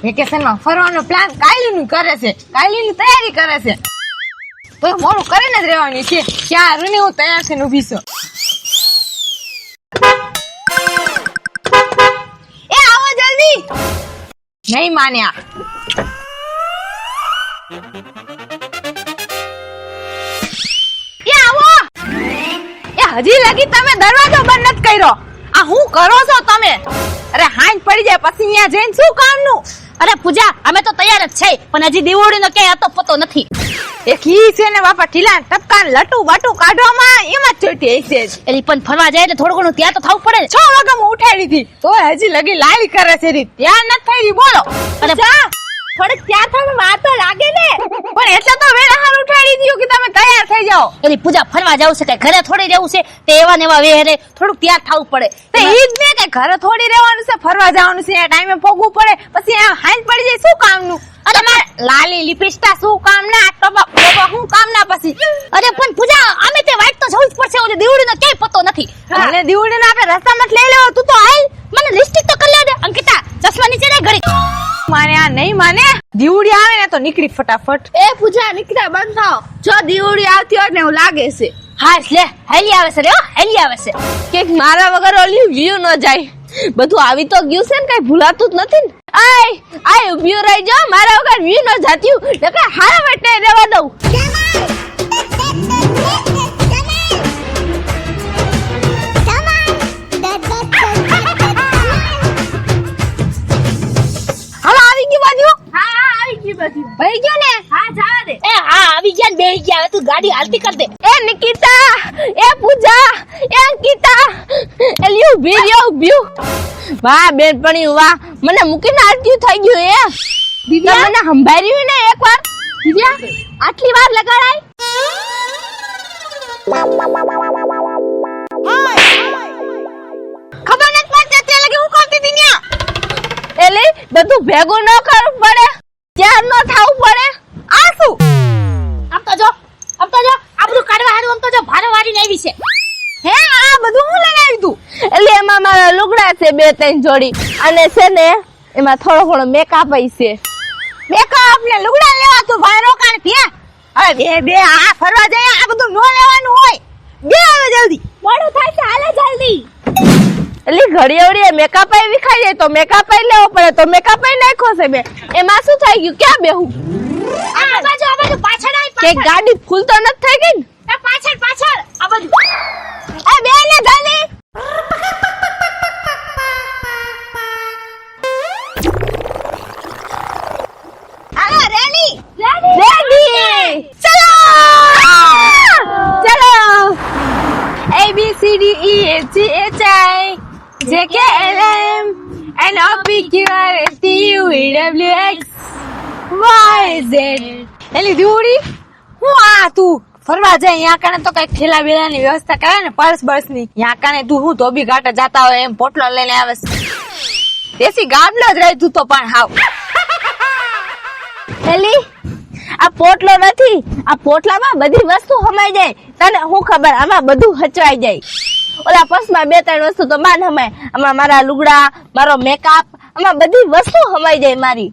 વેકેશનમાં ફરવાનો પ્લાન કાયલીનું કરે છે, કાયલીની તૈયારી કરે છે. તો મોડું કરીને જ રહેવાની છે. ક્યાં રૂની હું તૈયાર છે ઊભી છું. એ આવો જલ્દી. નહીં માન્યા. એ આવો. એ હજી લગી તમે દરવાજો બંધ નથી કર્યો. આ હું કરો છો તમે? અરે હાંજ પડી જાય પછી અહીંયા જઈને શું કામનું? અરે પૂજા, અમે તો તૈયાર જ છે, પણ હજી દીવોડીનો ક્યાંય હતો પતો નથી. એક ઈ છે ને બાપા ઢીલા ટપકાન લટુ બટુ કાઢવામાં એમાં જ ચોટી હશે જ. એલી પણ ફરવા જાય એટલે થોડું ઘણું ત્યાં તો થવું પડે ને. 6 વાગ્યામાં ઉઠાડી હતી તો હજી લગી લાલી કરે છે રી. ત્યાં નથી થઈ રહી બોલો. અરે થોડીક ત્યાં થઈને વાતો લાગે ને, પણ એટલે તો વેળા હાર ઉઠાડી દીધું કે તમે તૈયાર થઈ જાઓ. એલી પૂજા, ફરવા જવું છે કે ઘરે થોડી રહેવું છે? તે એવા ને એવા વેહરે થોડુંક તૈયાર થવું પડે. તો ઈ જ ને કે ઘરે થોડી રહેવાનું છે, ફરવા જવાનું છે, ટાઈમે પોગવું પડે, પછી આ હાંજ પડી જાય શું કામનું? અરે લાલી લિપસ્ટા શું કામ ના, ટબા શું કામ ના પછી? અરે પણ પૂજા, અમે તે વાઈટ તો જવું જ પડશે. ઓલી દીવડીનો ક્યાંય પતો નથી. અને દીવડીને આપણે રસ્તામાં લઈ લેવો. તું તો હાલ મને લિપસ્ટિક તો કરી લે દે. અંકિતા, ચશ્મા નીચે રે ઘડી. માને આ નહીં માને. દીવડી આવે ને તો નીકળી ફટાફટ. એ પૂજા, નીકળ્યા બંધ થાવ. જો દીવડી આવતી હોય ને એવું લાગે છે. હા લે, હેલી આવે છે રે, હેલી આવે છે. કે મારા વગર ઓલી વ્યૂ ન જાય. બધું આવી તો ગયું છે ને, કઈ ભૂલાતું જ નથી ને. આય ઉભી રહી જાઓ, મારા વગર વ્યૂ ન જાત્યું નકે હારા વટે રહેવા દઉં. હાલો આવી ગઈ બાજુ. હા આવી ગઈ બધી. ભઈ ગયો ને. હા જવા દે. એ હા આવી ગયા ને બેહી ગયા. હવે તું ગાડી હાલતી કર દે. એ નિકિતા, એ પૂજા, એ અંકિતા, એ લ્યુ ભીર્યો. વાહ બેનપણી વાહ, મને મૂકીને આટલું થઈ ગયું. એ દિવ્યા મને સંભાળ્યું ને એકવાર. દિવ્યા આટલી વાર લગાડાય? ખબર નથી પડતી અત્યારે લગી હું કરતી હતી ન્યા. એટલે બધું ભેગું ન કરવું પડે, ત્યાર ન થાવું પડે. આ શું? આમ તો જો આ બધું કાઢવા હારું આમ તો જો ભારે વાળીને આવી છે. હે આ બધું હું લઈને આવી તું? એટલે એમાં મારા લુગડા છે 2-3 જોડી, અને છે ને એમાં થોડો ઘણો મેકઅપ છે. મેકઅપ ને લુગડા લેવા તું ભાઈ રોકાણ ત્યાં. હવે બે આ ફરવા જાય આ બધું નો લેવાનું હોય. બે હવે જલ્દી. મોડું થાય છે, હાલે જલ્દી. એટલે ઘડી અવડી મેકઅપ વિખાઈ જાય તો મેકઅપ લેવો પડે, તો મેકઅપ નાખ્યો છે મેં. એમાં શું થઈ ગયું? ક્યાં બેહું? આ બાજુ પાછળ આય, કે પાછળ. ગાડી ફૂલ તો નથી થઈ ગઈ ને? એ પાછળ આ બાજુ. એ બે ને જલ્દી. હાલો રેડી. રેડી, ચલો. ચલો. A B C D E F G H I J K L M N O P Q R S T U V W X Y Z. એલી દીવડી હું આ તું ફરવા જાય અહીંયા કાને તો કઈક ઠેલા બેલાની વ્યવસ્થા કરે ને, પર્સ બર્સ ની. અહીંયા કાને તું હું ધોબી ઘાટે જાતા હોય એમ પોટલો લઈને આવે છે. દેશી ગાબલો જ રહી તું તો પણ હાવ. એલી આ પોટલો નથી, આ પોટલામાં બધી વસ્તુ હમાઈ જાય. તને શું ખબર, આમાં બધું હચવાઈ જાય. ઓલા પર્સમાં 2-3 વસ્તુ તો માન હમાય. આમાં મારા લુગડા, મારો મેકઅપ, આમાં બધી વસ્તુ હમાઈ જાય મારી.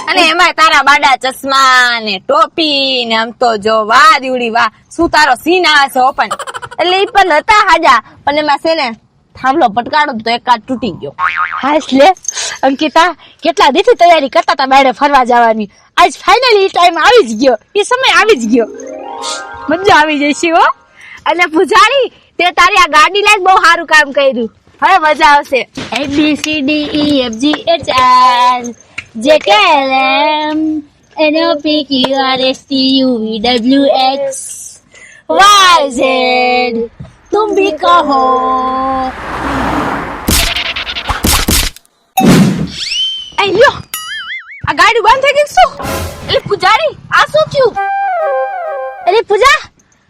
અને એમાં તારા બાડા ચશ્મા ને ટોપી ને આમ તો જો વાહ દીવડી વાહ, શું તારો સીન આવે છે ઓપન. એટલે ઈ પણ હતા હાજા, પણ એમાં છે ને થાંભલો પટકાડો તો એક કાચ તૂટી ગયો. હાશ લે અંકિતા, કેટલા દીથી તૈયારી કરતા હતા બાયડે ફરવા જવાની. આજ ફાઇનલી ટાઈમ આવી જ ગયો, એ સમય આવી જ ગયો. મજા આવી જશે હો. અને પૂજારી, તે તારી આ ગાડી લાઈન બહુ સારું કામ કર્યું. હવે મજા આવશે. A B C D E F G H I J K L M N O P Q R S T U V W X Y Z. तुम भी कहो. એ લ્યો આ ગાડી બંધ થઈ ગઈ શું? એટલે પૂજારી આ શું થયું? અરે પૂજા,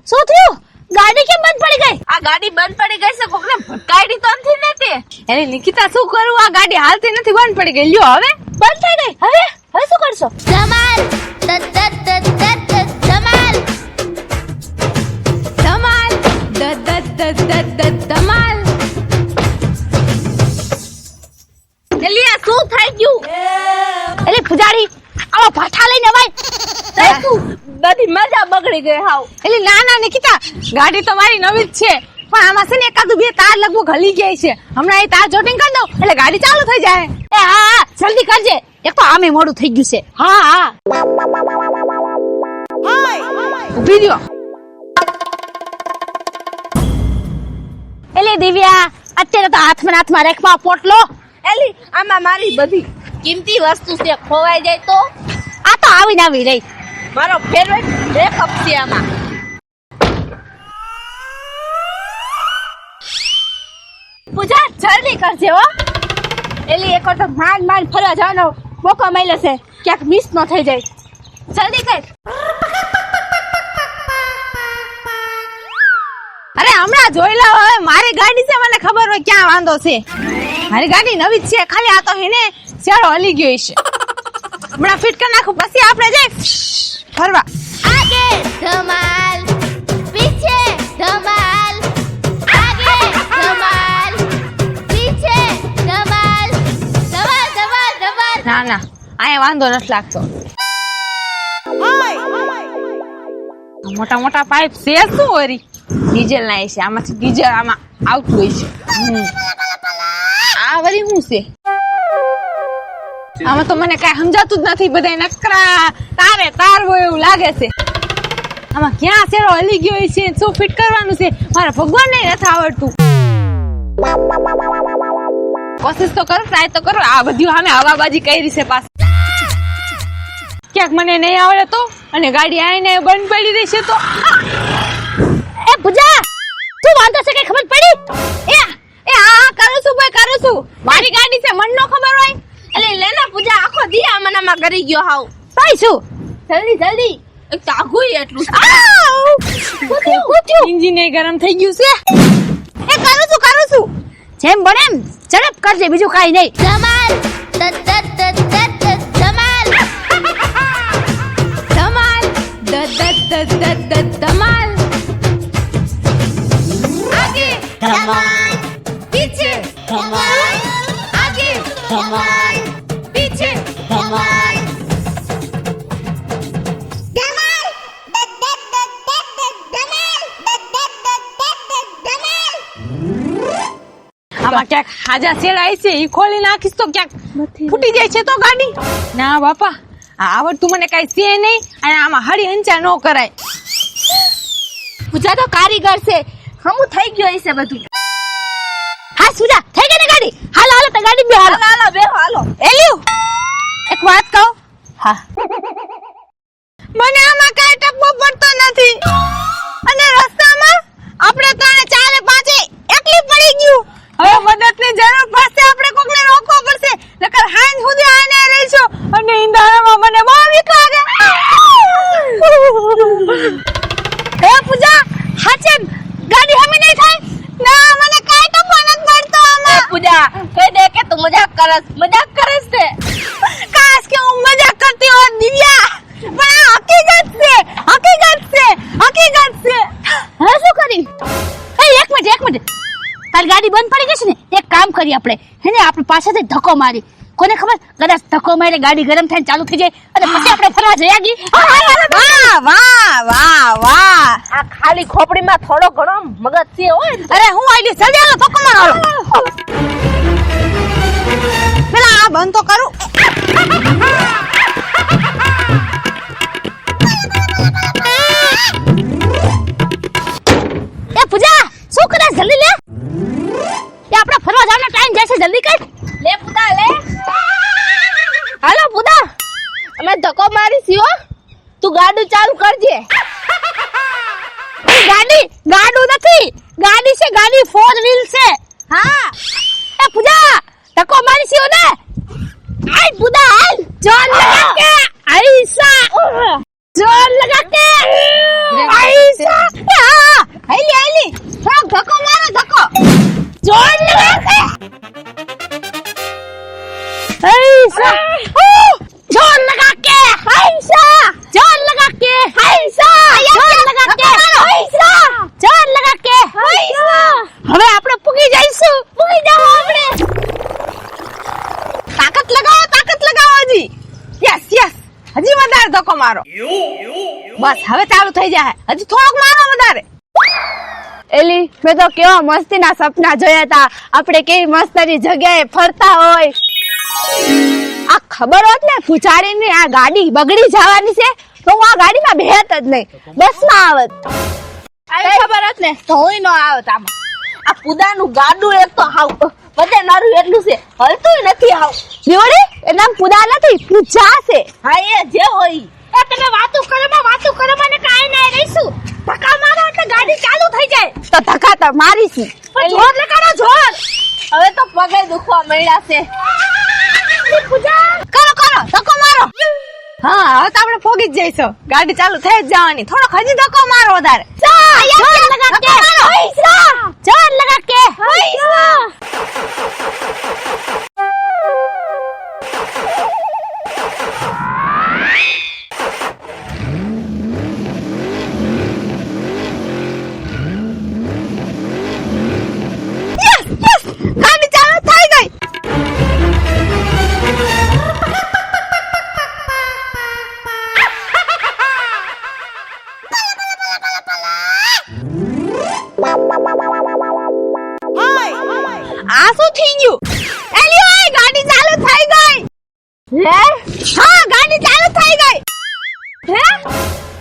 શું થયું? ગાડી કેમ બંધ પડી ગઈ? આ ગાડી બંધ પડી ગઈ છે, કોકને ભટકાડી તો નથી ને તે? એની નિકિતા શું કરું, આ ગાડી હાલતી નથી, બંધ પડી ગઈ. લ્યો હવે બંધ થઈ ગઈ. હવે શું કરશો? ધમાલ ધમાલ ધમાલ. એલી આ શું થઈ ગયું? આવા ભાઠા લઈને ભાઈ બધી મજા બગડી ગઈ હાવ. એટલે ના નિકિતા, ગાડી તો મારી નવી જ છે, પણ આમાં છે ને એકાદું બે તાર લગભગ હલી ગયા છે. હમણાં એ તાર જોટિંગ કરી દઉં એટલે ગાડી ચાલુ થઈ જાય. એ હા જલ્દી કરજે, એક તો આમે મોડું થઈ ગયું છે. હા ઉભી રહ્યો. એલી દિવ્યા, અત્યારે તો હાથમાં રેખમાં પોટલો. એલી આમાં મારી બધી કિંમતી વસ્તુ છે, ખોવાઈ જાય તો આ તો આવીને આવી રહી. મારો ફેવરેટ બ્રેકઅપ છે આમાં. પૂજા જલ્દી કરજે હો. એલી એક વખત માંડ ફરવા જવાનો મોકો મળ્યો છે, ક્યાંક મિસ ન થઈ જાય. જલ્દી કર. અરે હમણાં જોઈ લો, હવે મારી ગાડી છે, મને ખબર હોય ક્યાં વાંધો છે. મારી ગાડી નવી જ છે, ખાલી આ તો એને શેડો હલી ગયો છે. હમણાં ફિટ કરી નાખું, પછી આપણે જઈ ફરવા. આગે ધમાલ, પીછે ધમાલ, આગે ધમાલ, પીછે ધમાલ, ધમાલ ધમાલ ધમાલ. ના અહીંયા વાંધો નથી લાગતો. મોટા મોટા પાઇપ છે શું વરી? ડીઝલ ના છે, આમાંથી ડીઝલ આમાં આવતું હોય છે. આ વરી શું છે? આમાં તો મને કઈ સમજાતું જ નથી, બધા નકરા તાર હોય એવું લાગે છે. આમાં ક્યાં શેરો હલી ગયો છે, શું ફિટ કરવાનું છે, મારા ભગવાન ને નથી આવડતું. કોશિશ તો કરો, ટ્રાય તો કરો. આ બધી સામે હવાબાજી કરી છે પાછી. ક્યાંક મને નહીં આવડે તો, અને ગાડી આવીને બંધ પડી રહેશે તો. એ પૂજા, તું વાંધો છે કઈ ખબર પડી? એ હા કરું છું ભાઈ, કરું છું. મારી ગાડી છે, મને નો ખબર હોય. એલી લેના પૂજા, આખો દી આમાં કરી ગયો હાવ. ભાઈ શું? જલ્દી એક તો આઘું એટલું એન્જિન એ ગરમ થઈ ગયું છે. એ કરું છું. જેમ બને એમ ઝડપ કરજે, બીજું કાઈ નહીં. ધમાલ ધમાલ આગે ધમાલ, પીછે ધમાલ, આગે ધમાલ, પીછે ધમાલ. આમાં ક્યાંક હાજા સેડાય છે, ઈ ખોલી નાખીશ તો ક્યાંક ફૂટી જાય છે તો ગાડી. ના બાપા, આ આવડતું મને કઈ છે નહીં, અને આમાં હળી હંચા નો કરાય. પૂજા તો કારીગર છે, હમું થઈ ગયો છે બધું. હા સુજા, થઈ ગઈ ને ગાડી? હાલો તો ગાડી બે હાલો. હાલો બેહો હાલો. એલ્યું એક વાત કહું? હા. મને આમાં કઈ ટપકો પડતો નથી, અને રસ્તામાં આપણે ત્રણે ચારે પાંચે એકલી પડી ગયું. હવે મદદની જરૂર પડશે, આપણે કોકને રોકવો પડશે, નકર હાઈન સુધી આને રહીશું, અને ઇંધારામાં મને બહુ બીક લાગે. એ પૂજા, હાચે ગાડી હમી નહીં થાય? ના, મને કઈ ટપકો નથી પડતો આમાં. પૂજા કહી દે કે તું મજાક કરસ તે. કાશ કે હું મજાક કરતી હોત દિવ્યા, પણ આ હકીકત છે. હવે શું કરી? એક મિનિટ, તારી ગાડી બંધ પડી ગઈ છે ને, એક કામ કરી આપણે, હેને આપણે પાછળથી ધક્કો મારી. કોને ખબર, કદાચ ધક્કો મારીને ગાડી ગરમ થઈને ચાલુ થઈ જાય, અને પછી આપણે ફરવા જઈ આગી. વાહ. આ ખાલી ખોપડીમાં થોડો ઘણો મગજ છે હોય. અરે હું આઈડી જલ્દી આલો, ધક્કો મારો. પેલા આ બંધ તો કરું. એ પૂજા, શું કરે? જલ્દી લે, એ આપણે ફરવા જવાનો ટાઈમ જાય છે, જલ્દી કર. લે પૂજા લે. હાલો પૂજા, અમે ધક્કો મારી છીએ, તું ગાડી ચાલુ કરજે. ગાડું નથી, ગાડી છે, ગાડી 4 વ્હીલ છે. હા. એ પૂજા, ધક્કો મારી છે ને? આય પૂજા, હાલ. જોર લગા કે આઈસા, જોર લગા કે આઈસા. હાઈલી થોડો ધક્કો મારો, ધક્કો જોર લગા કે આઈસા, જોર લગા કે આઈસા, જોર લગા કે આઈસા, જોર લગા કે આઈસા, જોર લગા કે આઈસા. હવે આપણે પૂગી જઈશું, પૂગી જાવ આપણે. તાકાત લગાવો હજી. યસ મારો. બસ હવે ચાલુ થઈ જાય. હજી થોડોક મારો વધારે. એલી મેં તો કેવા મસ્તીના સપના જોયા હતા. આપણે કેવી મસ્તની જગ્યાએ ફરતા હોય. આ ખબર હોત ને પૂજારીની આ ગાડી બગડી જવાની છે તો હું આ ગાડીમાં બેહત જ નહીં, બસમાં આવત. આવી ખબર હોત ને તો હું નો આવત આમાં. આ પુદાનું ગાડું એક તો હાવ બધે નારું એટલું છે, હલતું નથી હાવ. જોડી એ નામ પુદા નથી, પૂજા છે. હા એ જે હોય. એ તમે વાતું કરો ને કાઈ ના રહીશું. ધક્કા મારો એટલે ગાડી ચાલુ થઈ જાય. તો ધક્કા તો મારીશું. પણ જોર લગાડો જોર. હવે તો પગે દુખવા મળ્યા છે. પૂજા કરો ધક્કો મારો. હા હવે તો આપણે પોગી જ જઈશું. ગાડી ચાલુ થઈ જ જવાની. થોડોક હજી ધક્કો મારો વધારે. જોર લગા કે જોર લગા કે ગાડી ચાલુ થઈ ગઈ. આ શું થઈ ગયું? એલી ઓય ગાડી ચાલુ થઈ ગઈ. હે હા ગાડી ચાલુ થઈ ગઈ. હે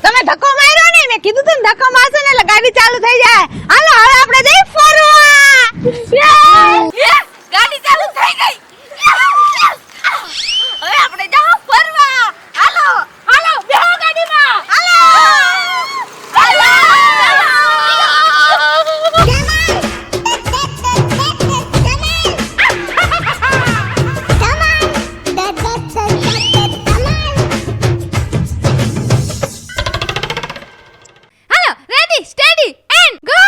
તમે ધક્કો માર્યો ને? મેં કીધું તું ધક્કો મારશો ને એટલે ગાડી ચાલુ થઈ જાય. હાલો હવે આપણે જઈ ફરવા. ગાડી ચાલુ થઈ ગઈ. હવે આપણે જાઓ ફરવા. હાલો બેહો ગાડીમાં. Ready steady and go.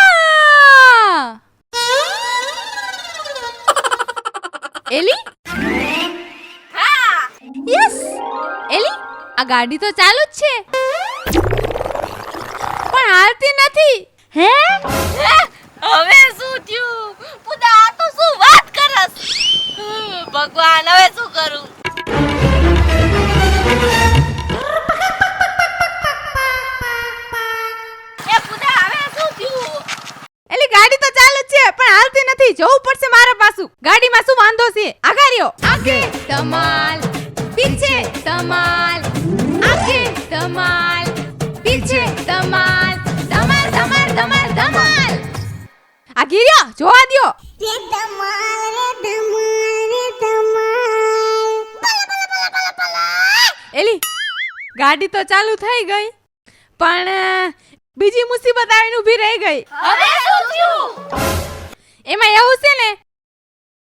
એલી હા યસ એલી આ ગાડી તો ચાલુ જ છે પણ હાલતી નથી. હે હવે શું થયું? પુદા આ તો શું વાત કરસ? ભગવાન હવે શું કરું? એ પુદા હવે શું થયું? એલી ગાડી તો ચાલુ જ છે પણ હાલતી નથી. જોવું પડશે મારા પાછું ગાડીમાં શું વાંધો છે. આગાર્યો આગે ધમાલ પીછે ધમાલ આગે ધમાલ પીછે ધમાલ ધમાલ ધમાલ ધમાલ ધમાલ. આ ગીર્યો જોવા દ્યો. એલી ગાડી તો ચાલુ થઈ ગઈ પણ બીજી મુસીબત આવીને ઊભી રહી ગઈ. હવે શું થયું? એમાં એવું છે ને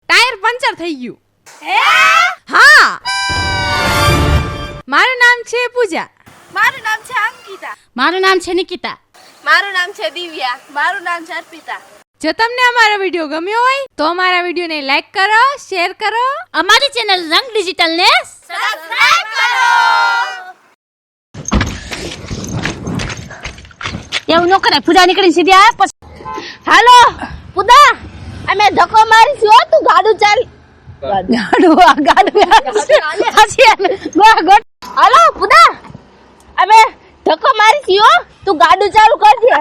ટાયર પંચર થઈ ગયું. હે? હા મારું નામ છે પૂજા. મારું નામ છે અંકિતા. મારું નામ છે નિકિતા. મારું નામ છે દિવ્યા. મારું નામ છે અર્પિતા. જો તમને અમારો વિડિયો ગમ્યો હોય તો અમારા વિડિયોને લાઈક કરો, શેર કરો. અમારી ચેનલ રંગ ડિજિટલ ને સબસ્ક્રાઇબ કરો. એવું ન કરે. પૂજા નીકળી સીધી આવે પછી. હાલો પૂજા અમે ધક્કો મારીશું હો, તું ગાડું ચાલ. હાલો પૂજા અમે ધક્કો મારીશું હો, તું ગાડું ચાલુ કરજે.